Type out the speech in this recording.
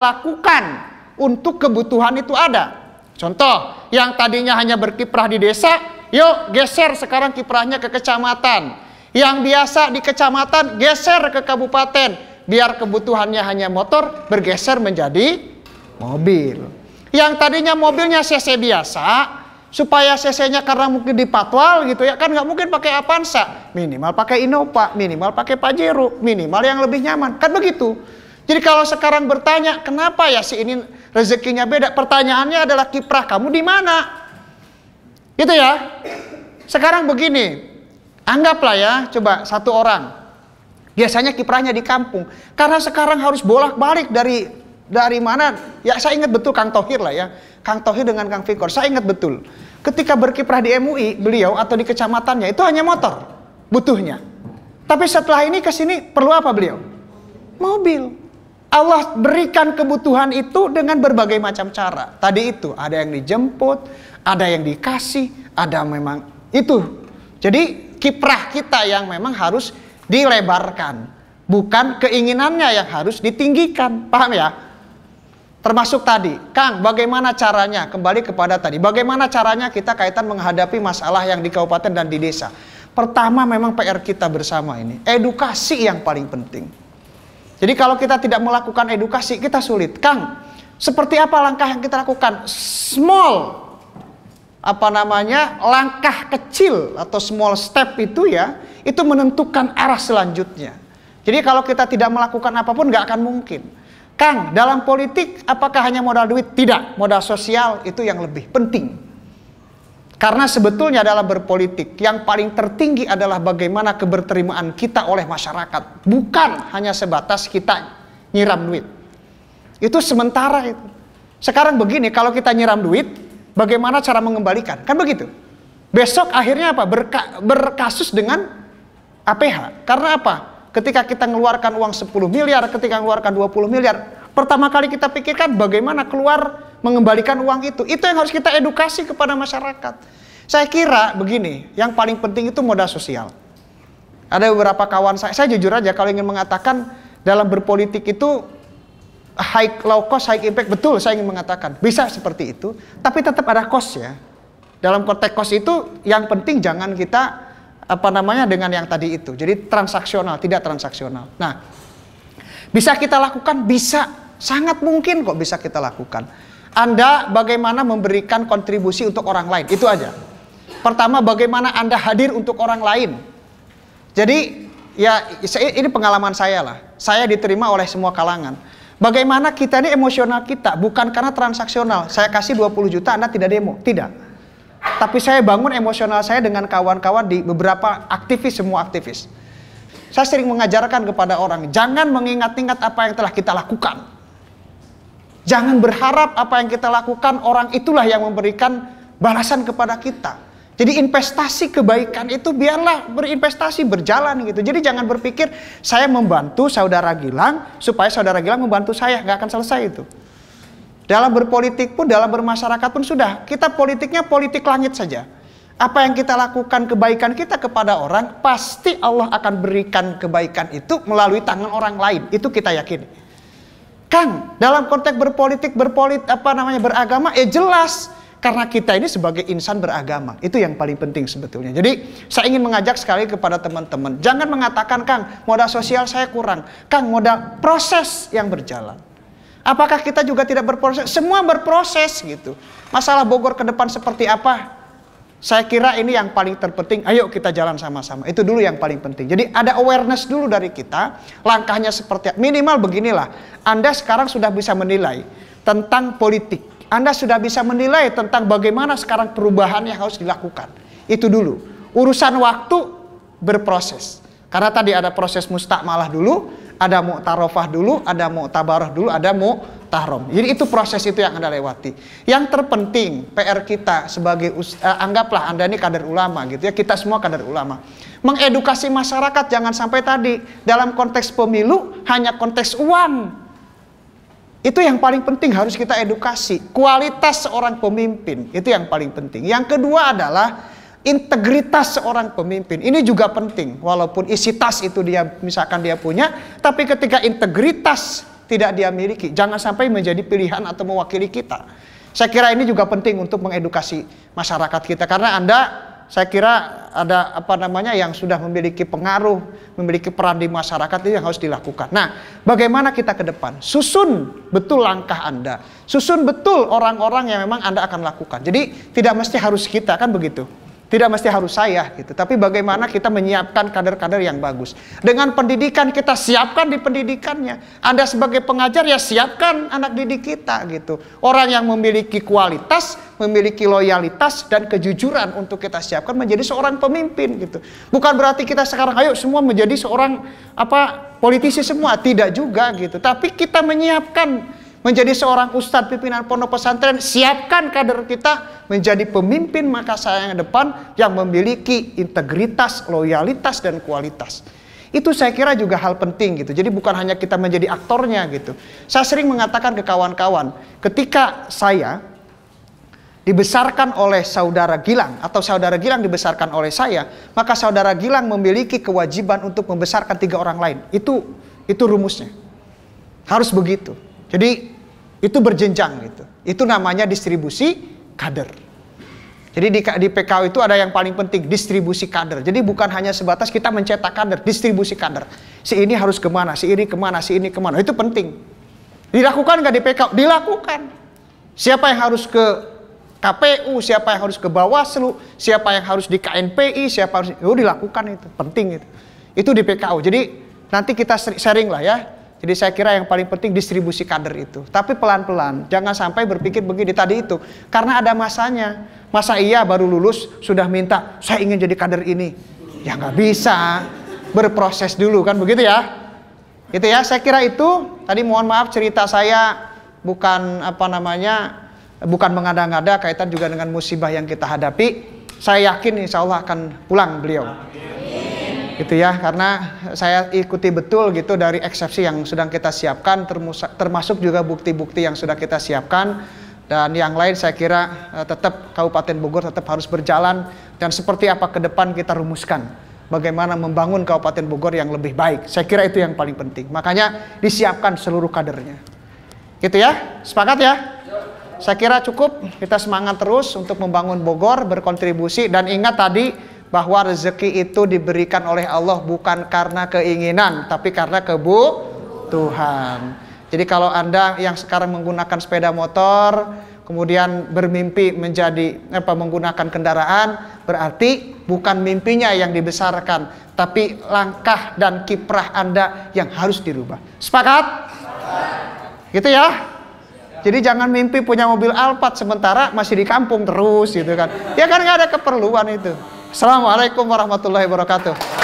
lakukan untuk kebutuhan itu ada. Contoh, yang tadinya hanya berkiprah di desa, yuk geser sekarang kiprahnya ke kecamatan. Yang biasa di kecamatan geser ke kabupaten, biar kebutuhannya hanya motor bergeser menjadi mobil. Yang tadinya mobilnya cc biasa, supaya cc-nya karena mungkin dipatwal gitu ya, kan nggak mungkin pakai Avanza, minimal pakai Innova, minimal pakai Pajero, minimal yang lebih nyaman, kan begitu. Jadi kalau sekarang bertanya, kenapa ya si ini rezekinya beda? Pertanyaannya adalah kiprah kamu di mana? Gitu ya. Sekarang begini, anggaplah ya, coba satu orang, biasanya kiprahnya di kampung, karena sekarang harus bolak-balik dari mana? Ya saya ingat betul Kang Thohir lah ya, Kang Thohir dengan Kang Fikor, saya ingat betul. Ketika berkiprah di MUI, beliau atau di kecamatannya itu hanya motor butuhnya. Tapi setelah ini ke sini perlu apa beliau? Mobil. Allah berikan kebutuhan itu dengan berbagai macam cara. Tadi itu ada yang dijemput, ada yang dikasih, ada memang itu. Jadi kiprah kita yang memang harus dilebarkan, bukan keinginannya yang harus ditinggikan. Paham ya? Termasuk tadi, Kang, bagaimana caranya? Kembali kepada tadi, bagaimana caranya kita kaitan menghadapi masalah yang di kabupaten dan di desa. Pertama memang PR kita bersama ini, edukasi yang paling penting. Jadi kalau kita tidak melakukan edukasi, kita sulit. Kang, seperti apa langkah yang kita lakukan? Small, langkah kecil atau small step itu ya, itu menentukan arah selanjutnya. Jadi kalau kita tidak melakukan apapun, nggak akan mungkin. Kang, dalam politik apakah hanya modal duit? Tidak, modal sosial itu yang lebih penting. Karena sebetulnya dalam berpolitik yang paling tertinggi adalah bagaimana keberterimaan kita oleh masyarakat. Bukan hanya sebatas kita nyiram duit. Itu sementara itu. Sekarang begini, kalau kita nyiram duit, bagaimana cara mengembalikan? Kan begitu. Besok akhirnya apa? Berkasus dengan APH. Karena apa? Ketika kita mengeluarkan uang 10 miliar, ketika mengeluarkan 20 miliar, pertama kali kita pikirkan bagaimana keluar mengembalikan uang itu. Itu yang harus kita edukasi kepada masyarakat. Saya kira begini, yang paling penting itu modal sosial. Ada beberapa kawan saya jujur aja kalau ingin mengatakan dalam berpolitik itu low cost, high impact, betul saya ingin mengatakan. Bisa seperti itu, tapi tetap ada cost ya. Dalam konteks cost itu yang penting jangan kita dengan yang tadi itu. Jadi transaksional, tidak transaksional. Nah, bisa kita lakukan? Bisa. Sangat mungkin kok bisa kita lakukan. Anda bagaimana memberikan kontribusi untuk orang lain, itu aja. Pertama, bagaimana Anda hadir untuk orang lain. Jadi, ya ini pengalaman saya lah. Saya diterima oleh semua kalangan. Bagaimana kita ini emosional kita, bukan karena transaksional. Saya kasih 20 juta, Anda tidak demo. Tidak. Tapi saya bangun emosional saya dengan kawan-kawan di beberapa aktivis, semua aktivis. Saya sering mengajarkan kepada orang, jangan mengingat-ingat apa yang telah kita lakukan. Jangan berharap apa yang kita lakukan orang itulah yang memberikan balasan kepada kita. Jadi investasi kebaikan itu biarlah berinvestasi berjalan gitu. Jadi jangan berpikir saya membantu saudara Gilang supaya saudara Gilang membantu saya, nggak akan selesai itu. Dalam berpolitik pun, dalam bermasyarakat pun sudah. Kita politiknya politik langit saja. Apa yang kita lakukan kebaikan kita kepada orang, pasti Allah akan berikan kebaikan itu melalui tangan orang lain. Itu kita yakini. Kang, dalam konteks beragama, jelas. Karena kita ini sebagai insan beragama. Itu yang paling penting sebetulnya. Jadi, saya ingin mengajak sekali kepada teman-teman. Jangan mengatakan, Kang, modal sosial saya kurang. Kang, modal proses yang berjalan. Apakah kita juga tidak berproses? Semua berproses gitu. Masalah Bogor ke depan seperti apa? Saya kira ini yang paling terpenting. Ayo kita jalan sama-sama. Itu dulu yang paling penting. Jadi ada awareness dulu dari kita. Langkahnya seperti minimal beginilah. Anda sekarang sudah bisa menilai tentang politik. Anda sudah bisa menilai tentang bagaimana sekarang perubahan yang harus dilakukan. Itu dulu. Urusan waktu berproses. Karena tadi ada proses mustakmalah dulu, ada mu'tarofah dulu, ada mu'tabarah dulu, ada mu'tahrom. Jadi itu proses itu yang Anda lewati. Yang terpenting PR kita sebagai anggaplah Anda ini kader ulama gitu ya, kita semua kader ulama. Mengedukasi masyarakat jangan sampai tadi dalam konteks pemilu hanya konteks uang. Itu yang paling penting harus kita edukasi. Kualitas seorang pemimpin itu yang paling penting. Yang kedua adalah integritas seorang pemimpin. Ini juga penting. Walaupun isi tas itu dia misalkan dia punya, tapi ketika integritas tidak dia miliki. Jangan sampai menjadi pilihan atau mewakili kita. Saya kira ini juga penting untuk mengedukasi masyarakat kita, karena saya kira ada yang sudah memiliki pengaruh, memiliki peran di masyarakat, itu yang harus dilakukan. Nah, bagaimana kita ke depan? Susun betul langkah Anda, susun betul orang-orang yang memang Anda akan lakukan. Jadi tidak mesti harus kita, kan begitu. Tidak mesti harus saya gitu, tapi bagaimana kita menyiapkan kader-kader yang bagus. Dengan pendidikan kita siapkan di pendidikannya. Anda sebagai pengajar ya siapkan anak didik kita gitu. Orang yang memiliki kualitas, memiliki loyalitas dan kejujuran untuk kita siapkan menjadi seorang pemimpin gitu. Bukan berarti kita sekarang ayo semua menjadi seorang politisi semua, tidak juga gitu. Tapi kita menyiapkan menjadi seorang ustadz pimpinan pondok pesantren, siapkan kader kita menjadi pemimpin masa yang depan yang memiliki integritas, loyalitas, dan kualitas. Itu saya kira juga hal penting gitu. Jadi bukan hanya kita menjadi aktornya gitu. Saya sering mengatakan ke kawan-kawan, ketika saya dibesarkan oleh saudara Gilang atau saudara Gilang dibesarkan oleh saya, maka saudara Gilang memiliki kewajiban untuk membesarkan 3 orang lain. Itu rumusnya. Harus begitu. Jadi itu berjenjang gitu. Itu namanya distribusi kader. Jadi di PKU itu ada yang paling penting, distribusi kader. Jadi bukan hanya sebatas kita mencetak kader, distribusi kader. Si ini harus kemana, si ini kemana, si ini kemana. Itu penting. Dilakukan nggak di PKU? Dilakukan. Siapa yang harus ke KPU, siapa yang harus ke Bawaslu, siapa yang harus di KNPI, siapa harus dilakukan itu. Penting itu. Itu di PKU. Jadi nanti kita sharing lah ya. Jadi saya kira yang paling penting distribusi kader itu. Tapi pelan-pelan, jangan sampai berpikir begini tadi itu. Karena ada masanya. Masa iya baru lulus sudah minta, saya ingin jadi kader ini. Ya nggak bisa. Berproses dulu kan begitu ya. Gitu ya, saya kira itu. Tadi mohon maaf cerita saya bukan bukan mengada-ngada, kaitan juga dengan musibah yang kita hadapi. Saya yakin insya Allah akan pulang beliau. Gitu ya, karena saya ikuti betul gitu dari eksepsi yang sedang kita siapkan, termasuk juga bukti-bukti yang sudah kita siapkan, dan yang lain saya kira tetap Kabupaten Bogor tetap harus berjalan, dan seperti apa ke depan kita rumuskan bagaimana membangun Kabupaten Bogor yang lebih baik. Saya kira itu yang paling penting, makanya disiapkan seluruh kadernya. Gitu ya, sepakat ya? Saya kira cukup, kita semangat terus untuk membangun Bogor, berkontribusi, dan ingat tadi bahwa rezeki itu diberikan oleh Allah bukan karena keinginan, tapi karena kebutuhan. Jadi kalau Anda yang sekarang menggunakan sepeda motor, kemudian bermimpi menggunakan kendaraan, berarti bukan mimpinya yang dibesarkan, tapi langkah dan kiprah Anda yang harus dirubah. Sepakat? Gitu ya? Jadi jangan mimpi punya mobil Alphard sementara masih di kampung terus gitu kan. Ya kan nggak ada keperluan itu. Assalamualaikum warahmatullahi wabarakatuh.